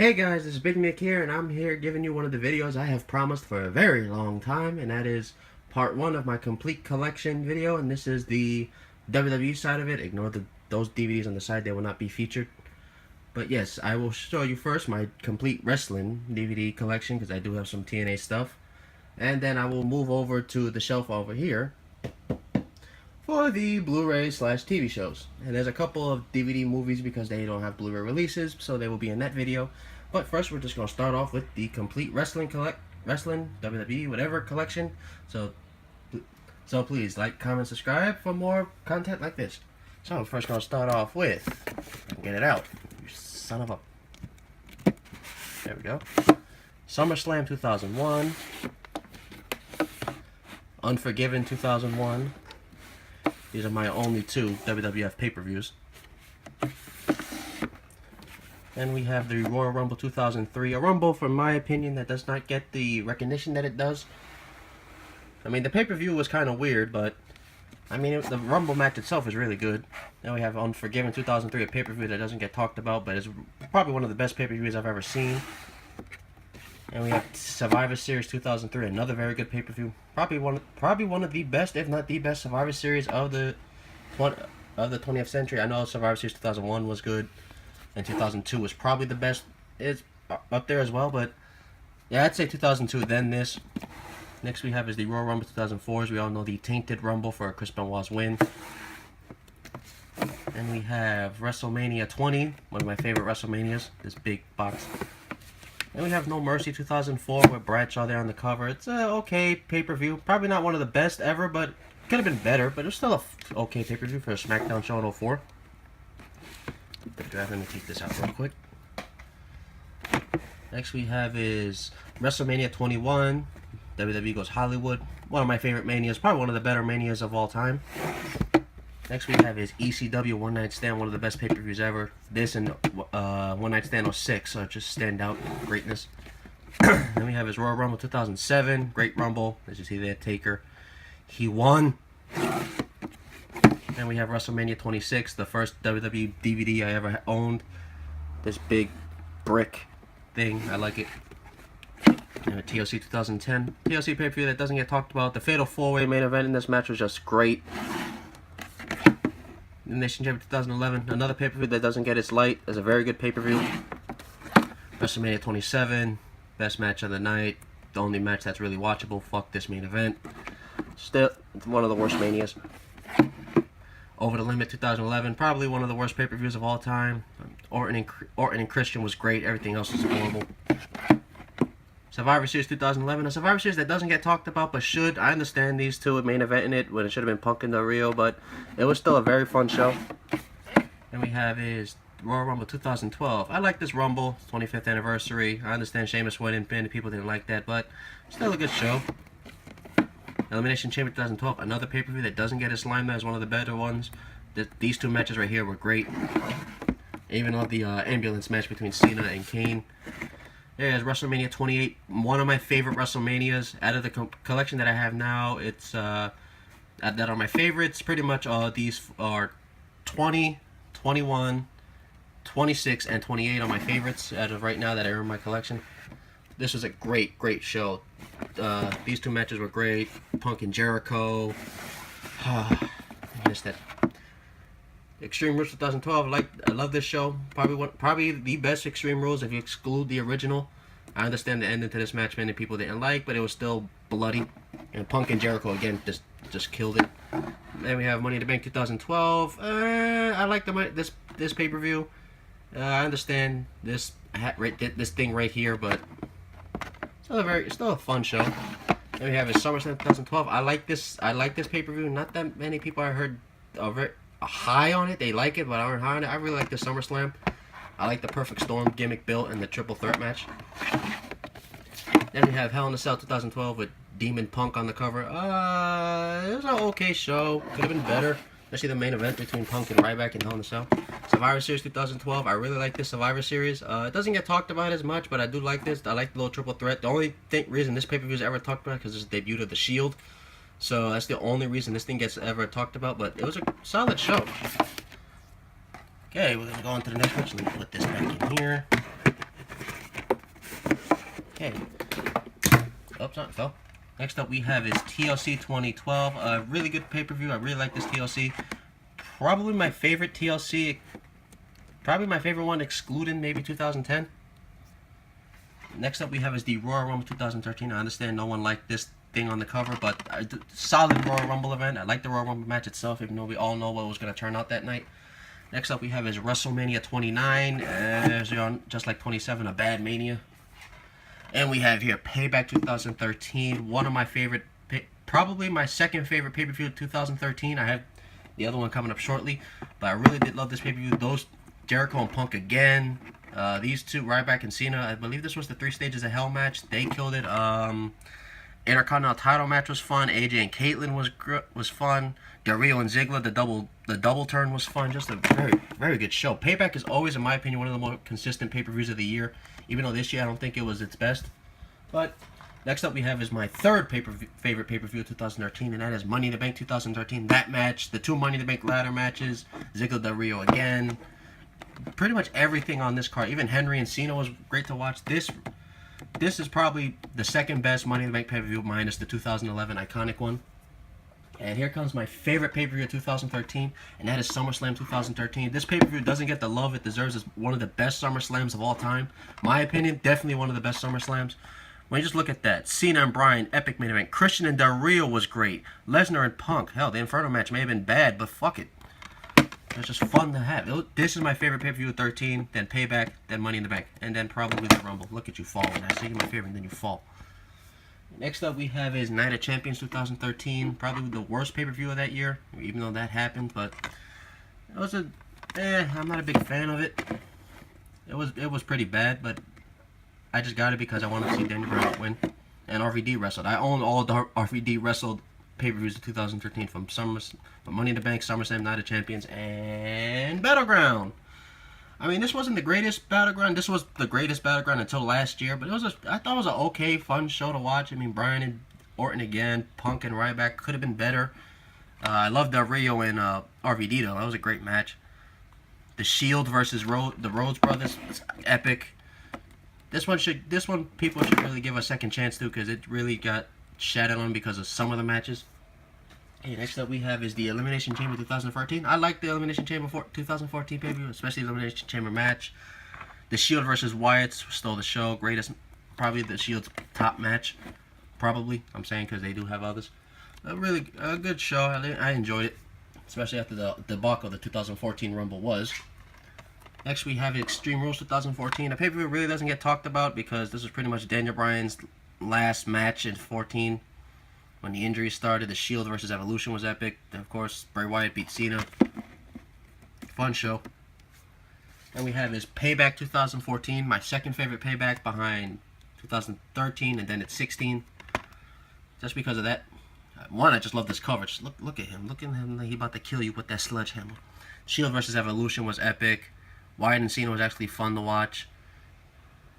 Hey guys, this is Big Nick here, and I'm here giving you one of the videos I have promised for a very long time, and that is part 1 of my complete collection video, and this is the WWE side of it. Ignore those DVDs on the side, they will not be featured. But yes, I will show you first my complete wrestling DVD collection, because I do have some TNA stuff. And then I will move over to the shelf over here for the Blu-ray/TV shows. And there's a couple of DVD movies because they don't have Blu-ray releases, so they will be in that video. But first, we're just going to start off with the complete wrestling, WWE, whatever collection. So please like, comment, subscribe for more content like this. So I'm first going to start off with, get it out, you son of a... There we go. SummerSlam 2001. Unforgiven 2001. These are my only two WWF pay-per-views. And we have the Royal Rumble 2003. A Rumble, from my opinion, that does not get the recognition that it does. I mean, the pay-per-view was kind of weird, but... I mean, the Rumble match itself is really good. Then we have Unforgiven 2003, a pay-per-view that doesn't get talked about, but is probably one of the best pay-per-views I've ever seen. And we have Survivor Series 2003, another very good pay-per-view. Probably one of the best, if not the best, Survivor Series of the 20th century. I know Survivor Series 2001 was good, and 2002 was probably the best. It's up there as well, but yeah, I'd say 2002, then this. Next we have is the Royal Rumble 2004. As we all know, the Tainted Rumble for Chris Benoit's win. And we have WrestleMania 20, one of my favorite WrestleManias, this big box. And we have No Mercy 2004 with Bradshaw there on the cover. It's a okay pay-per-view. Probably not one of the best ever, but could have been better. But it's still a okay pay-per-view for a SmackDown show in 04. Let me take this out real quick. Next we have is WrestleMania 21. WWE Goes Hollywood. One of my favorite manias. Probably one of the better manias of all time. Next we have is ECW One Night Stand, one of the best pay-per-views ever. This and One Night Stand 06, so just stand out greatness. Then we have his Royal Rumble 2007, Great Rumble, as you see there, Taker. He won. And we have WrestleMania 26, the first WWE DVD I ever owned. This big brick thing, I like it. And TLC 2010, TLC pay-per-view that doesn't get talked about. The Fatal 4-Way main event in this match was just great. Nation Champion 2011, another pay-per-view that doesn't get its light, is a very good pay-per-view. WrestleMania 27, best match of the night, the only match that's really watchable. Fuck this main event. Still one of the worst manias. Over the Limit 2011, probably one of the worst pay-per-views of all time. Orton and Christian was great, everything else was horrible. Survivor Series 2011, a Survivor Series that doesn't get talked about but should. I understand these two at main event in it when it should have been Punk and Del Rio, but it was still a very fun show. And we have is Royal Rumble 2012. I like this Rumble, 25th anniversary. I understand Sheamus went in, and people didn't like that, but still a good show. Elimination Chamber 2012, another pay-per-view that doesn't get its limelight as one of the better ones. These two matches right here were great. Even on the ambulance match between Cena and Kane. There's WrestleMania 28, one of my favorite WrestleManias. Out of the collection that I have now, it's that are my favorites. Pretty much these are 20, 21, 26, and 28 are my favorites out of right now that are in my collection. This was a great show. These two matches were great. Punk and Jericho. I missed that. Extreme Rules 2012. I love this show. Probably the best Extreme Rules if you exclude the original. I understand the ending to this match many people didn't like, but it was still bloody. And Punk and Jericho again just killed it. Then we have Money in the Bank 2012. I like this pay-per-view. I understand this thing right here, but still a fun show. Then we have is SummerSlam 2012. I like this pay-per-view. Not that many people I heard are very high on it. They like it, but aren't high on it. I really like the SummerSlam. I like the Perfect Storm gimmick built and the triple threat match. Then we have Hell in a Cell 2012 with Demon Punk on the cover. It was an okay show. Could have been better. Especially the main event between Punk and Ryback and Hell in a Cell. Survivor Series 2012. I really like this Survivor Series. It doesn't get talked about as much, but I do like this. I like the little triple threat. The only reason this pay-per-view is ever talked about is because it's the debut of The Shield. So that's the only reason this thing gets ever talked about, but it was a solid show. Okay, we're going to go on to the next match. Let me put this back in here. Okay. Oops, it fell. Next up we have is TLC 2012. A really good pay-per-view. I really like this TLC. Probably my favorite TLC. Probably my favorite one, excluding maybe 2010. Next up we have is the Royal Rumble 2013. I understand no one liked this thing on the cover, but solid Royal Rumble event. I like the Royal Rumble match itself, even though we all know what was going to turn out that night. Next up we have is WrestleMania 29, just like 27, a bad Mania. And we have here Payback 2013, one of my favorite, probably my second favorite pay-per-view of 2013. I have the other one coming up shortly, but I really did love this pay-per-view. Those Jericho and Punk again, these two, Ryback and Cena. I believe this was the 3 Stages of Hell match. They killed it. Intercontinental title match was fun. AJ and Caitlyn was fun. Del Rio and Ziggler, the double turn was fun. Just a very good show. Payback is always, in my opinion, one of the more consistent pay-per-views of the year. Even though this year I don't think it was its best. But next up we have is my third favorite pay-per-view of 2013, and that is Money in the Bank 2013. That match, the 2 Money in the Bank ladder matches, Ziggler, Del Rio again. Pretty much everything on this card. Even Henry and Cena was great to watch. This is probably the second best Money in the Bank pay-per-view minus the 2011 iconic one. And here comes my favorite pay-per-view of 2013, and that is SummerSlam 2013. This pay-per-view doesn't get the love it deserves. It's one of the best SummerSlams of all time. My opinion, definitely one of the best SummerSlams. When you just look at that, Cena and Bryan, epic main event. Christian and Del Rio was great. Lesnar and Punk, hell, the Inferno match may have been bad, but fuck it. It's just fun to have. This is my favorite pay-per-view of 13, then Payback, then Money in the Bank, and then probably the Rumble. Look at you falling. I say you're my favorite, and then you fall. Next up we have is Night of Champions 2013. Probably the worst pay-per-view of that year, even though that happened, but it was I'm not a big fan of it. It was pretty bad, but I just got it because I wanted to see Daniel Bryan win. And RVD wrestled. I own all the RVD wrestled pay-per-views of 2013 from Money in the Bank, SummerSlam, Night of Champions, and Battleground. I mean, this wasn't the greatest Battleground. This was the greatest Battleground until last year, but I thought it was an okay, fun show to watch. I mean, Bryan and Orton again, Punk and Ryback could have been better. I loved Del Rio and RVD though. That was a great match. The Shield versus the Rhodes Brothers, was epic. This one people should really give a second chance to, because it really got shattered on because of some of the matches. Hey, next up we have is the Elimination Chamber 2014. I like the Elimination Chamber 2014 pay-per-view, especially the Elimination Chamber match. The Shield versus Wyatt stole the show. Greatest, probably the Shield's top match. Probably, I'm saying, because they do have others. A good show. I enjoyed it, especially after the debacle the 2014 Rumble was. Next we have Extreme Rules 2014. The pay-per-view really doesn't get talked about because this was pretty much Daniel Bryan's last match in 14. When the injuries started, the Shield versus Evolution was epic. Of course, Bray Wyatt beat Cena. Fun show. And we have is Payback 2014, my second favorite Payback behind 2013, and then it's 16. Just because of that. One, I just love this cover. Just look at him. Look at him. He about to kill you with that sledgehammer. Shield versus Evolution was epic. Wyatt and Cena was actually fun to watch.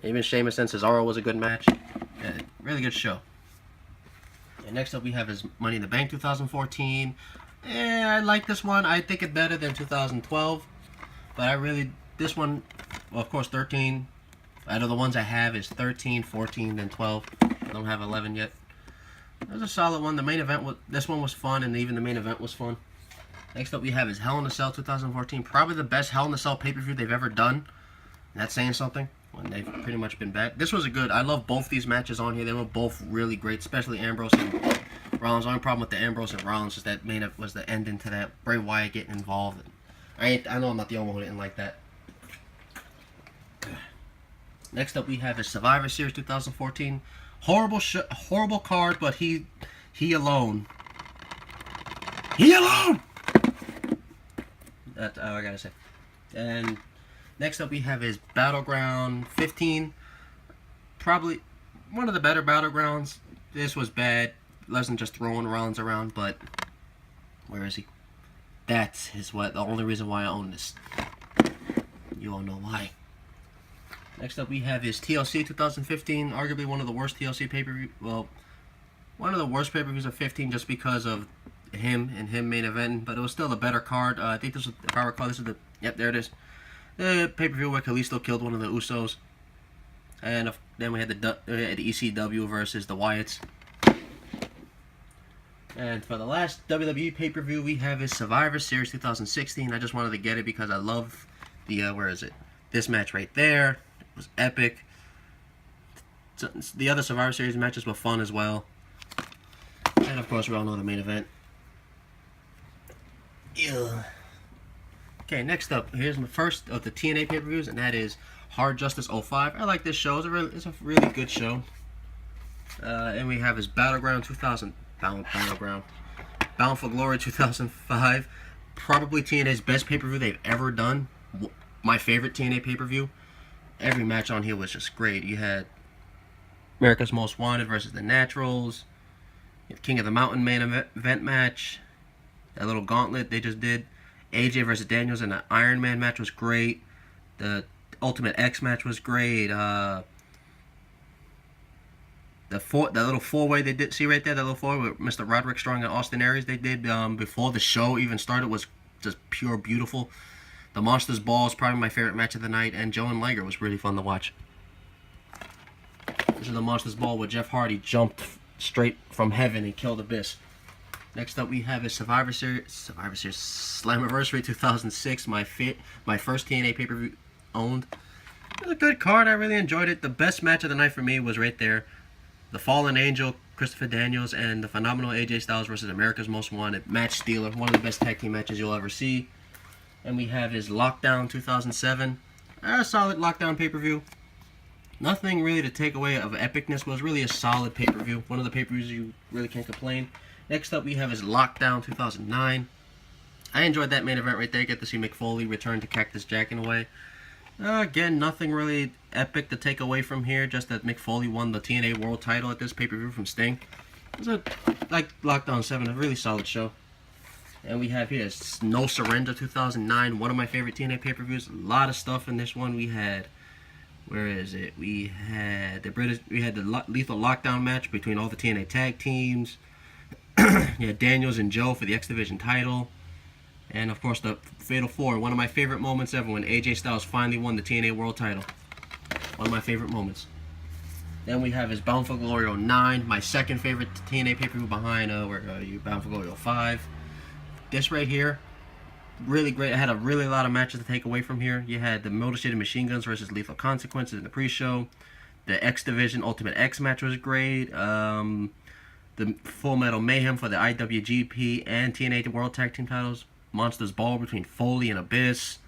Even Sheamus and Cesaro was a good match. Yeah, really good show. And next up we have is Money in the Bank 2014. I like this one. I think it better than 2012. But this one, well, of course 13. Out of the ones I have is 13, 14, then 12. I don't have 11 yet. It was a solid one. The main event this one was fun, and even the main event was fun. Next up we have is Hell in a Cell 2014. Probably the best Hell in a Cell pay-per-view they've ever done. And that's saying something when they've pretty much been back. This was I love both these matches on here. They were both really great, especially Ambrose and Rollins. The only problem with the Ambrose and Rollins is that was the ending to that Bray Wyatt getting involved. I know I'm not the only one who didn't like that. Next up we have is Survivor Series 2014. Horrible card, but he alone. He alone! That's all I gotta say. And next up we have is Battleground 15. Probably one of the better Battlegrounds. This was bad. Lesnar just throwing Rollins around, but where is he? That is the only reason why I own this. You all know why. Next up we have is TLC 2015. Arguably one of the worst TLC pay-per-view. Well, one of the worst pay-per-views of 15 just because of him main event, but it was still a better card. I think this was, if I recall, this is the, yep, there it is. The pay-per-view where Kalisto killed one of the Usos. And then we had the ECW versus the Wyatts. And for the last WWE pay-per-view we have is Survivor Series 2016. I just wanted to get it because I love the, where is it? This match right there. It was epic. The other Survivor Series matches were fun as well. And of course we all know the main event. Ew. Okay, next up, here's my first of the TNA pay-per-views, and that is Hard Justice 05. I like this show. It's a really good show. And we have his Battleground 2000. Bound for Glory 2005. Probably TNA's best pay-per-view they've ever done. My favorite TNA pay-per-view. Every match on here was just great. You had America's Most Wanted versus the Naturals. King of the Mountain main event match. That little gauntlet they just did. AJ versus Daniels and the Iron Man match was great. The Ultimate X match was great. The little four-way they did, see right there, that little four-way with Mr. Roderick Strong and Austin Aries they did before the show even started was just pure beautiful. The Monsters Ball is probably my favorite match of the night, and Joe and Liger was really fun to watch. This is the Monsters Ball where Jeff Hardy jumped straight from heaven and killed Abyss. Next up we have is Survivor Series Slammiversary 2006, my first TNA pay-per-view owned. It was a good card, I really enjoyed it. The best match of the night for me was right there. The Fallen Angel, Christopher Daniels, and the phenomenal AJ Styles versus America's Most Wanted. Match stealer, one of the best tag team matches you'll ever see. And we have his Lockdown 2007. A solid Lockdown pay-per-view. Nothing really to take away of epicness, was really a solid pay-per-view. One of the pay-per-views you really can't complain. Next up we have his Lockdown 2009. I enjoyed that main event right there. Get to see Mick Foley return to Cactus Jack in a way. Again, nothing really epic to take away from here. Just that Mick Foley won the TNA World Title at this pay-per-view from Sting. It was like Lockdown 7, a really solid show. And we have here No Surrender 2009, one of my favorite TNA pay-per-views. A lot of stuff in this one. We had, where is it? We had the Lethal Lockdown match between all the TNA tag teams. Yeah, Daniels and Joe for the X Division title. And of course the Fatal 4, one of my favorite moments ever when AJ Styles finally won the TNA World title. One of my favorite moments. Then we have his Bound for Glory 09, my second favorite TNA pay-per-view behind Bound for Glory 05. This right here, really great. I had a lot of matches to take away from here. You had the Motor City Machine Guns versus Lethal Consequences in the pre-show. The X Division Ultimate X match was great. The Full Metal Mayhem for the IWGP and TNA World Tag Team titles. Monsters Ball between Foley and Abyss.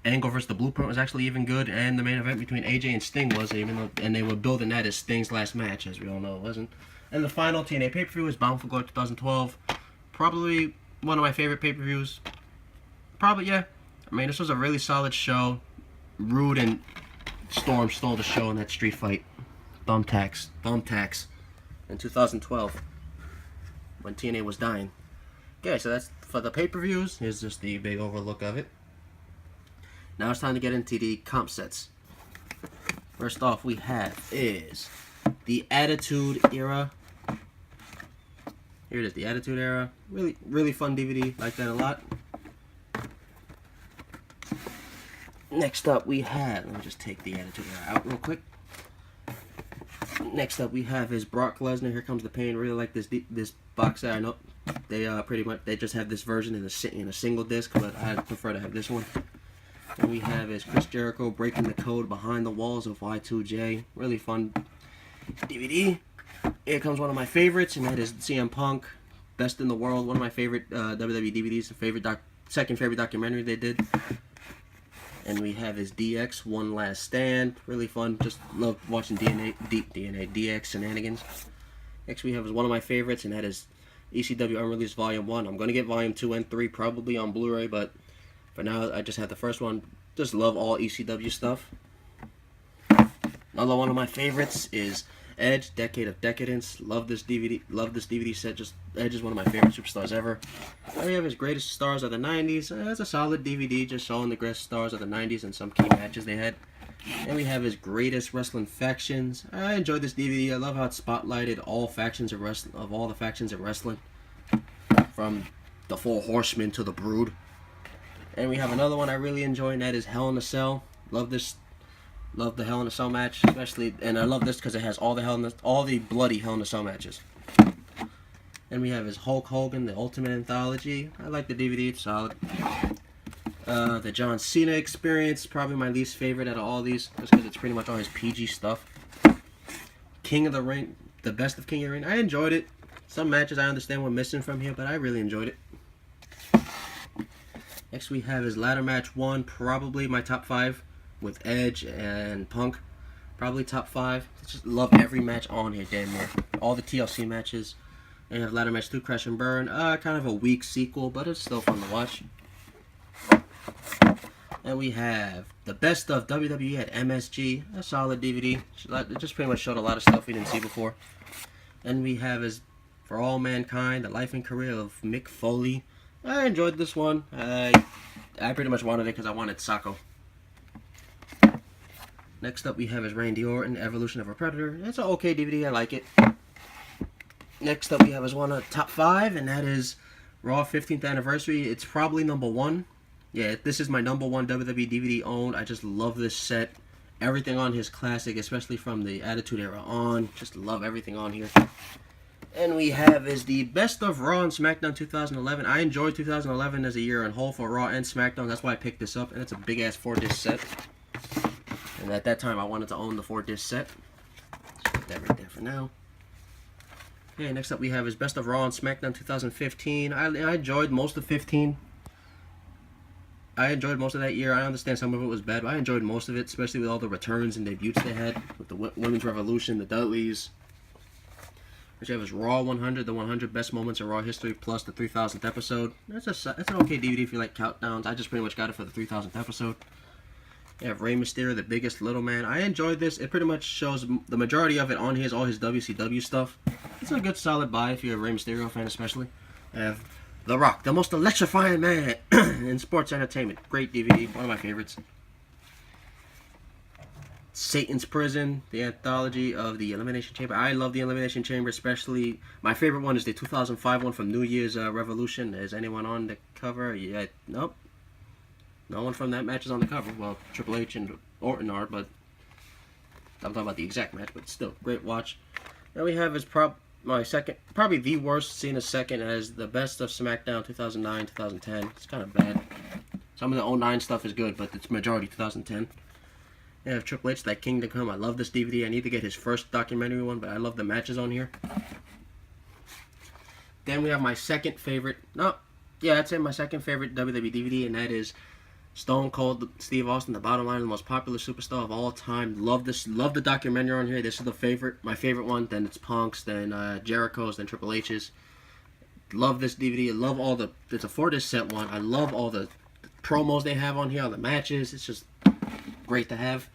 Angle vs. The Blueprint was actually even good, and the main event between AJ and Sting was, and they were building that as Sting's last match, as we all know it wasn't. And the final TNA pay-per-view was Bound for Glory 2012. Probably one of my favorite pay-per-views. Probably, yeah. I mean, this was a really solid show. Rude and Storm stole the show in that street fight. Thumbtacks in 2012 when TNA was dying. Okay, so that's for the pay-per-views. Here's just the big overlook of it. Now it's time to get into the comp sets. First off, we have is the Attitude Era. Here it is, the Attitude Era. Really fun DVD. Like that a lot. Next up, we have, let me just take the Attitude Era out real quick. Next up, we have is Brock Lesnar. Here Comes the Pain. Really like this box set. I know they pretty much just have this version in a single disc, but I prefer to have this one. And we have is Chris Jericho Breaking the Code Behind the Walls of Y2J. Really fun DVD. Here comes one of my favorites, and that is CM Punk Best in the World. One of my favorite WWE DVDs. Second favorite documentary they did. And we have his DX One Last Stand. Really fun. Just love watching DX shenanigans. Next we have is one of my favorites, and that is ECW Unreleased Volume 1. I'm going to get Volume 2 and 3 probably on Blu-ray, but for now I just have the first one. Just love all ECW stuff. Another one of my favorites is Edge, Decade of Decadence. Love this DVD set. Just Edge is one of my favorite superstars ever. We have his Greatest Stars of the 90s. It's a solid DVD just showing the greatest stars of the 90s and some key matches they had. And we have his Greatest Wrestling Factions. I enjoyed this DVD. I love how it spotlighted all factions of wrestling, all the factions of wrestling, from the Four Horsemen to the Brood. And we have another one I really enjoy, and that is Hell in a Cell. Love this Love the Hell in a Cell match, especially, and I love this because it has all the bloody Hell in a Cell matches. And we have his Hulk Hogan, the Ultimate Anthology. I like the DVD, it's solid. The John Cena Experience, probably my least favorite out of all these, just because it's pretty much all his PG stuff. King of the Ring, the best of King of the Ring. I enjoyed it. Some matches I understand were missing from here, but I really enjoyed it. Next we have his Ladder Match 1, probably my top 5 with Edge and Punk. Probably top 5. I just love every match on here, damn near. All the TLC matches. And you have Ladder Match 2, Crash and Burn. Kind of a weak sequel, but it's still fun to watch. And we have the Best of WWE at MSG. A solid DVD. It just pretty much showed a lot of stuff we didn't see before. And we have his For All Mankind, the life and career of Mick Foley. I enjoyed this one. I pretty much wanted it because I wanted Sacco. Next up we have his Randy Orton, Evolution of a Predator. It's an okay DVD, I like it. Next up we have his one top 5, and that is Raw 15th Anniversary. It's probably number 1. Yeah, this is my number 1 WWE DVD owned. I just love this set. Everything on his classic, especially from the Attitude Era on. Just love everything on here. And we have is the Best of Raw and SmackDown 2011. I enjoyed 2011 as a year in whole for Raw and SmackDown. That's why I picked this up. And it's a big-ass 4-disc set. And at that time, I wanted to own the 4-disc set. Just put that right there for now. Okay, next up we have his Best of Raw and SmackDown 2015. I enjoyed most of 15. I enjoyed most of that year. I understand some of it was bad, but I enjoyed most of it, especially with all the returns and debuts they had with the Women's Revolution, the Dudleys. Which have his Raw 100, the 100 best moments of Raw history, plus the 3,000th episode. That's an okay DVD if you like countdowns. I just pretty much got it for the 3,000th episode. You have Rey Mysterio, the Biggest Little Man. I enjoyed this. It pretty much shows the majority of it on his all his WCW stuff. It's a good solid buy if you're a Rey Mysterio fan, especially. You have The Rock, the most electrifying man in sports entertainment. Great DVD, one of my favorites. Satan's Prison, the anthology of the Elimination Chamber. I love the Elimination Chamber, especially. My favorite one is the 2005 one from New Year's Revolution. Is anyone on the cover? Yeah, nope. No one from that match is on the cover. Well, Triple H and Orton are, but I'm talking about the exact match. But still, great watch. Then we have his probably the worst Cena second as the Best of SmackDown 2009, 2010. It's kind of bad. Some of the 09 stuff is good, but it's majority 2010. You have Triple H, That Kingdom Come. I love this DVD. I need to get his first documentary one, but I love the matches on here. Then we have my second favorite. I'd say my second favorite WWE DVD, and that is Stone Cold Steve Austin, the bottom line, the most popular superstar of all time. Love this. Love the documentary on here. This is my favorite one. Then it's Punk's, then Jericho's, then Triple H's. Love this DVD. I love all the. It's a 4-disc set one. I love all the promos they have on here, all the matches. It's just great to have.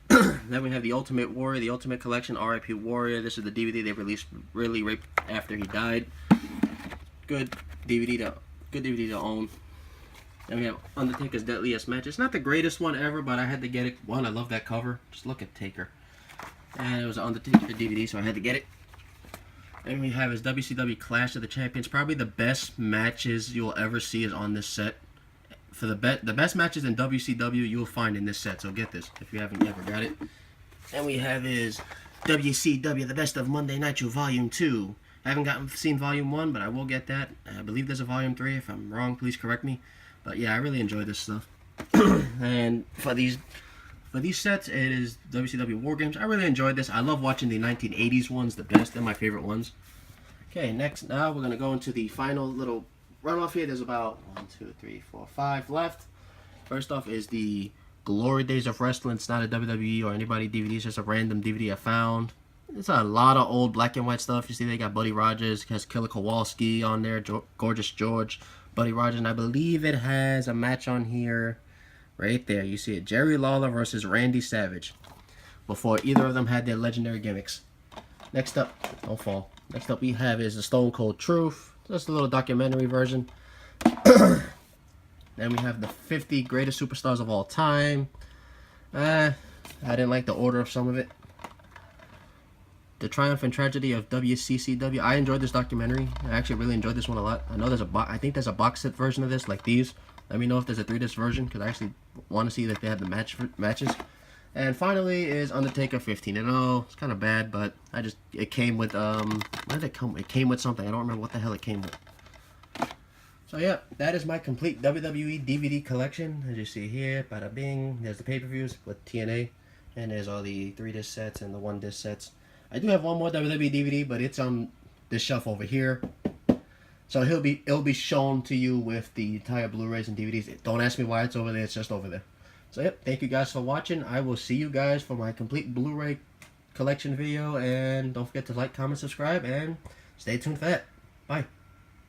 Then we have the Ultimate Warrior, the Ultimate Collection, R.I.P. Warrior. This is the DVD they released really right after he died. Good DVD to own. Then we have Undertaker's Deadliest Match. It's not the greatest one ever, but I had to get it. One, I love that cover. Just look at Taker. And it was an Undertaker DVD, so I had to get it. And we have his WCW Clash of the Champions. Probably the best matches you'll ever see is on this set. For the best matches in WCW you'll find in this set, so get this if you haven't ever got it. And we have his WCW The Best of Monday Nitro Volume 2. I haven't seen Volume 1, but I will get that. I believe there's a Volume 3. If I'm wrong, please correct me. But yeah, I really enjoy this stuff. And for these sets, it is WCW War Games. I really enjoyed this. I love watching the 1980s ones the best. They're my favorite ones. Okay, next, now we're going to go into the final little runoff here. There's about 1, 2, 3, 4, 5 left. First off is the Glory Days of Wrestling. It's not a WWE or anybody DVD. It's just a random DVD I found. It's a lot of old black and white stuff. You see they got Buddy Rogers. It has Killer Kowalski on there. Gorgeous George. Buddy Rogers. And I believe it has a match on here. Right there. You see it. Jerry Lawler versus Randy Savage. Before either of them had their legendary gimmicks. Next up. Don't fall. Next up we have is the Stone Cold Truth. Just a little documentary version. Then we have the 50 greatest superstars of all time. I didn't like the order of some of it. The Triumph and Tragedy of WCCW. I enjoyed this documentary. I actually really enjoyed this one a lot. I know I think there's a box set version of this, like these. Let me know if there's a 3-disc version, because I actually want to see that they have the matches. And finally is Undertaker 15-0. It's kind of bad, but it came with what did it come? It came with something. I don't remember what the hell it came with. So yeah, that is my complete WWE DVD collection. As you see here, bada bing. There's the pay-per-views with TNA, and there's all the 3-disc sets and the 1-disc sets. I do have one more WWE DVD, but it's on this shelf over here. So it'll be shown to you with the entire Blu-rays and DVDs. Don't ask me why it's over there. It's just over there. So yep, thank you guys for watching. I will see you guys for my complete Blu-ray collection video, and don't forget to like, comment, subscribe, and stay tuned for that. Bye.